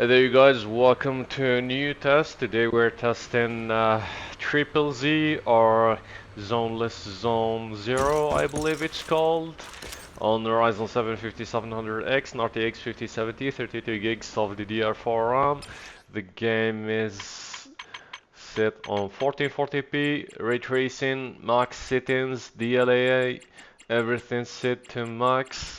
Hey there you guys, welcome to a new test. Today we're testing Triple Z or Zoneless Zone 0, I believe it's called, on the Ryzen 7 5700X and RTX 5070, 32 gigs of DDR4 RAM. The game is set on 1440p, Raytracing, max settings, DLAA, everything set to max.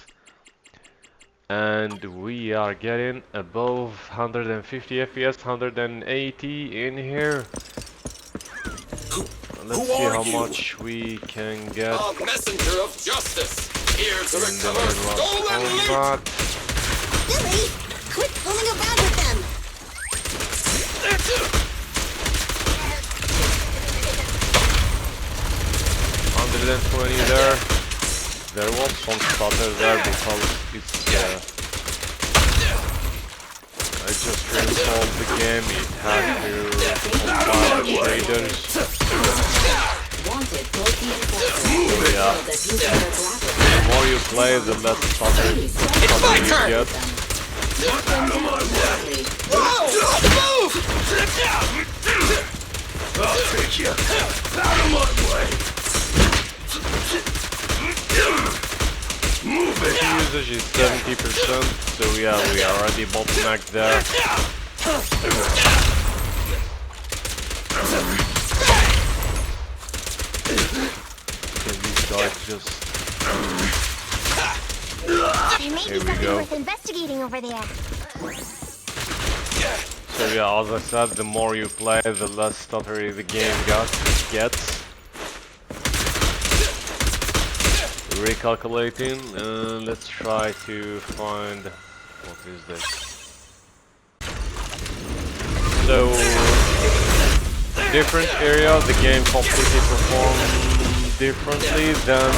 And we are getting above 150 FPS, 180 in here. Let's see how much we can get. A messenger of justice, here to recover stolen combat. Billy, quit fooling around with them. 120 there. There was some stutter there because it's I just reinstalled the game, it had to compile the shaders. So yeah, the more you play, the less stutter you get. Out of my way! Move! I'll take you out of my way! Move it! The usage is 70%, so yeah, we are already bottlenecked there. Okay, these guys just... There may be something go. worth investigating over there. So yeah, as I said, the more you play, the less stuttery the game gets. Recalculating, and let's try to find what is this. So different area, the game completely performs differently than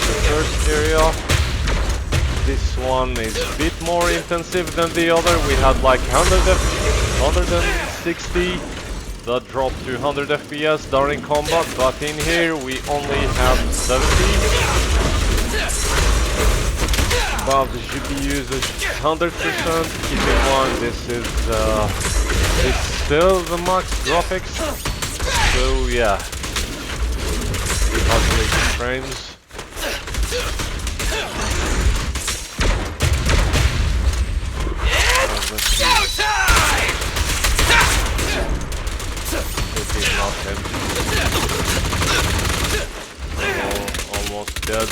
the first area. This one is a bit more intensive than the other. We had like 160. That dropped to 100 FPS during combat, but in here we only have 70. But the GPU usage 100%. Keep in mind this is it's still the max graphics. So yeah, we calculate the frames. Showtime! It is not empty. Almost dead.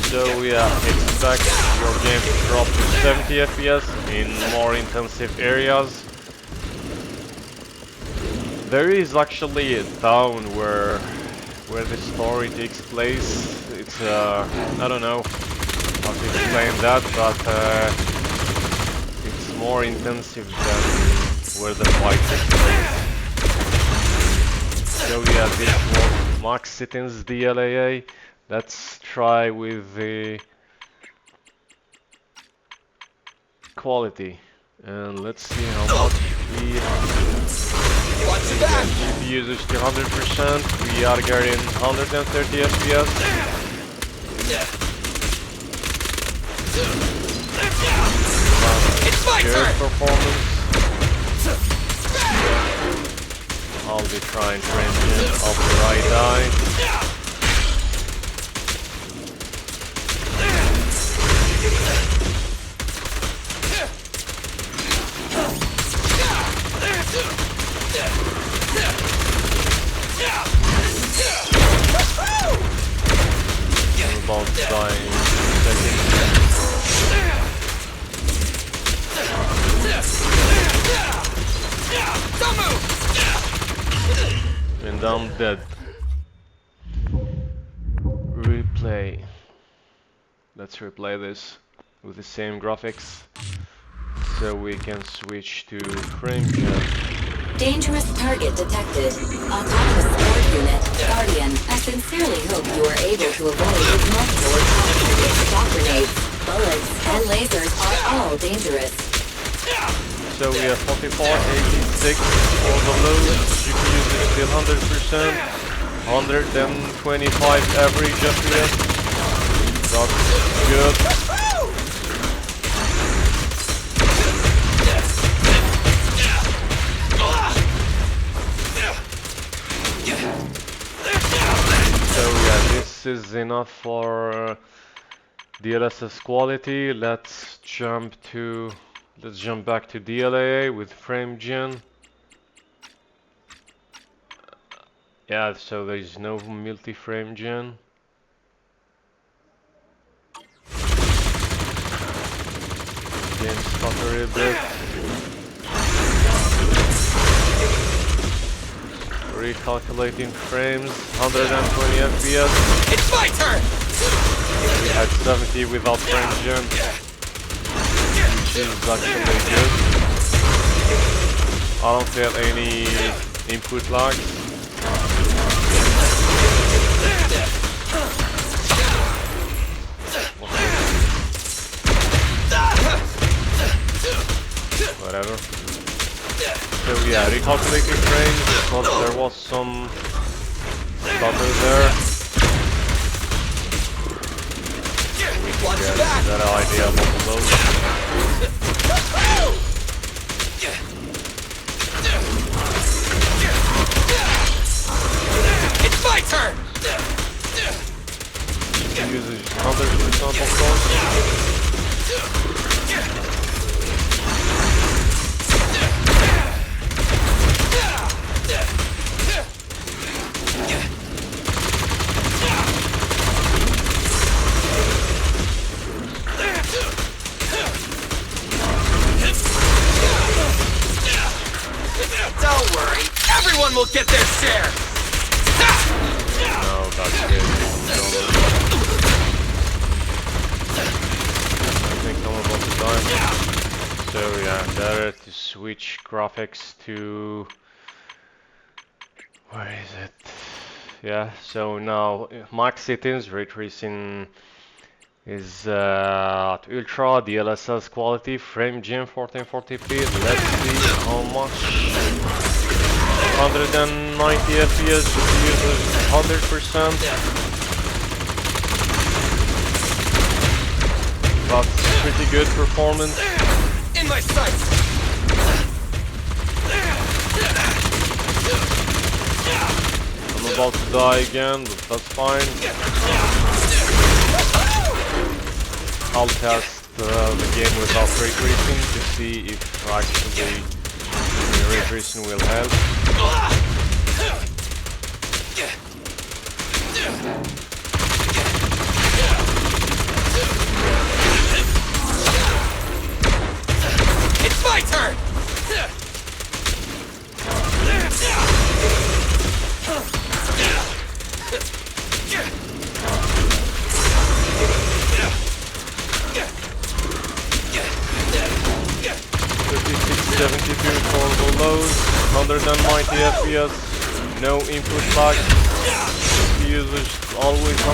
So yeah, expect your game to drop to 70 FPS in more intensive areas. There is actually a town where the story takes place. It's I don't know how to explain that, but it's more intensive than where the fight takes place. So yeah, this was max settings DLAA. Let's try with the quality and let's see how much we GPU usage to 100%. We are getting 130 FPS. It's my turn! Performance. I'll be trying to range it off the right eye. I'm about to die in seconds. And I'm dead. Replay. Let's replay this with the same graphics so we can switch to frame cap. Dangerous target detected. Autonomous support unit, Guardian. I sincerely hope you are able to avoid multiple attacks. Shock grenades, bullets, and lasers are all dangerous. So we have 44, 86 for the load, GPU is still 100%, 125 average FPS. That's good. So yeah, this is enough for DLSS quality. Let's jump back to DLAA with frame gen. Yeah, so there is no multi-frame gen. Game stutter a bit. Recalculating frames, 120 FPS. It's my turn! We had 70 without frame gen, which is actually good. I don't feel any input lags. Whatever. So yeah, recalculating frames, because there was some stutter there. We can get a better idea about those. It's my turn! Usage 100% of course. Don't worry, everyone will get their share! No, that's good. I think I'm about to die. So yeah, better to switch graphics to... Where is it? Yeah, so now max settings, Raytracing is at Ultra, DLSS quality, frame gen 1440p. Let's see how much. 190 FPS, GPU uses 100%. That's pretty good performance. In my sights! I'm about to die again, but that's fine. I'll test the game without Raytracing to see if actually Raytracing will help. It's my turn! Turbo lows, 190 FPS, no input lag, usage always 100%.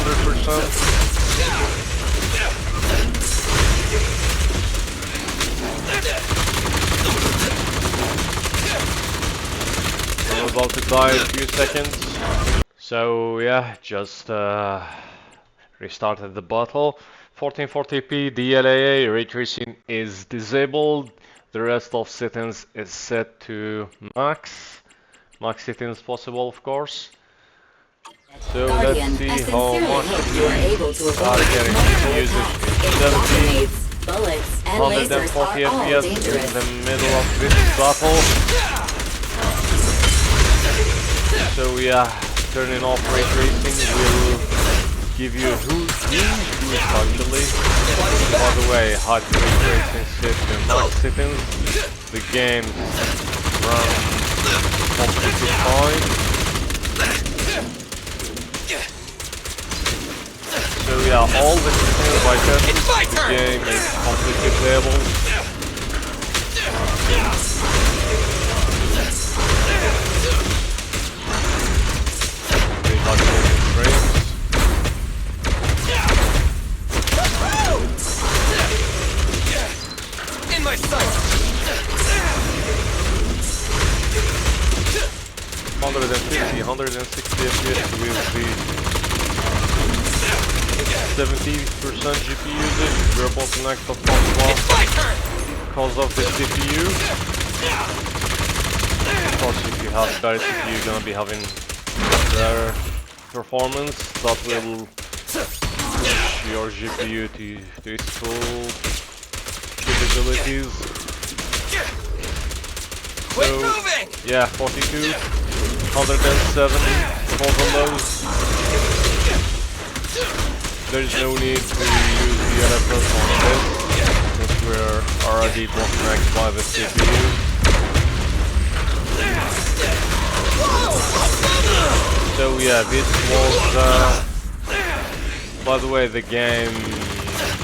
I'm about to die in a few seconds. So yeah, just restarted the battle. 1440p DLAA Raytracing is disabled. The rest of settings is set to max settings possible, of course. So let's see how much you are able to avoid getting usage. 70, bullets and 140 lasers are all FPS dangerous. in the middle of this battle. So yeah, turning off Raytracing will give you a huge boost actually. By the way, hot Raytracing set to max settings. The game runs completely fine. So yeah, all the settings I tested, the game is completely playable. They got frames. In my sights! 150, 160 FPS with the 70% GPU usage, we're bottlenecked of possible because of the CPU. Of course, if you have better CPU, you're gonna be having better performance that will push your GPU to its full capabilities. So, yeah, 42, 107 overloads. There's no need to use DLSS on this, since we're already bottlenecked by the CPU. So yeah, this was, by the way, the game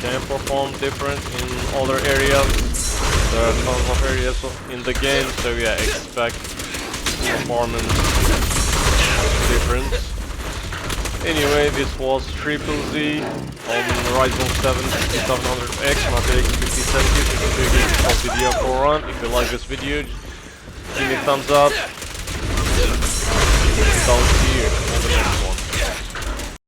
can perform different in other areas. There are tons of areas in the game, so yeah, expect performance difference. Anyway, this was Z on Ryzen 7 5700X, RTX 5070, 52 GB of video for run. If you like this video, give me a thumbs up. I'll see you on the next one.